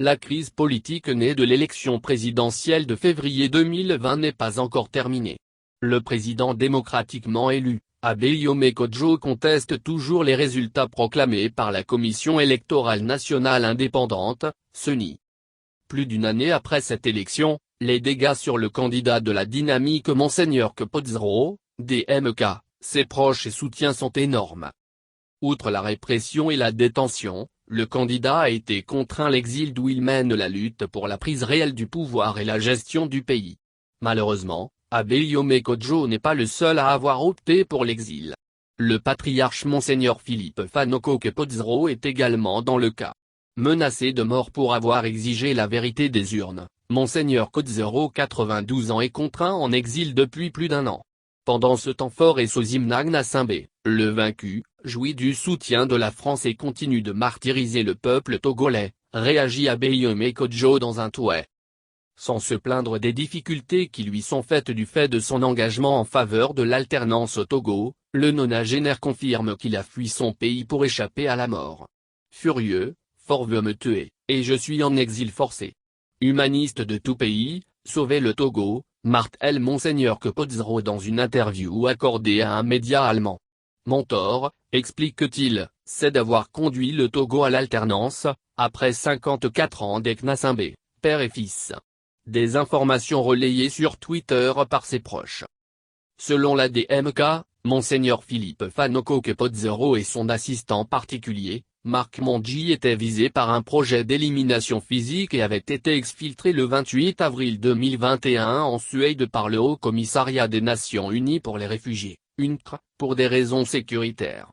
La crise politique née de l'élection présidentielle de février 2020 n'est pas encore terminée. Le président démocratiquement élu, Abeyome Kodjo, conteste toujours les résultats proclamés par la Commission électorale nationale indépendante, CENI. Plus d'une année après cette élection, les dégâts sur le candidat de la dynamique Monseigneur Kpodzro, DMK, ses proches et soutiens sont énormes. Outre la répression et la détention, le candidat a été contraint à l'exil d'où il mène la lutte pour la prise réelle du pouvoir et la gestion du pays. Malheureusement, Abeyome Kodjo n'est pas le seul à avoir opté pour l'exil. Le patriarche Monseigneur Philippe Fanoko Kpodzro est également dans le cas. Menacé de mort pour avoir exigé la vérité des urnes, Monseigneur Kpodzro, 92 ans, est contraint en exil depuis plus d'un an. Pendant ce temps, Faure Sozimna Gnassingbé, le vaincu, jouit du soutien de la France et continue de martyriser le peuple togolais, réagit Abeyome Kodjo dans un tweet. Sans se plaindre des difficultés qui lui sont faites du fait de son engagement en faveur de l'alternance au Togo, le nonagénaire confirme qu'il a fui son pays pour échapper à la mort. Furieux, Faure veut me tuer, et je suis en exil forcé. Humaniste de tout pays, sauvez le Togo, martèle Monseigneur Kpodzro dans une interview accordée à un média allemand. Mon tort, explique-t-il, c'est d'avoir conduit le Togo à l'alternance, après 54 ans avec Gnassingbé, père et fils. Des informations relayées sur Twitter par ses proches. Selon la DMK, Monseigneur Philippe Fanoko Kpodzro et son assistant particulier, Marc Mondji, étaient visés par un projet d'élimination physique et avaient été exfiltrés le 28 avril 2021 en Suède par le Haut Commissariat des Nations Unies pour les réfugiés, UNRWA, pour des raisons sécuritaires.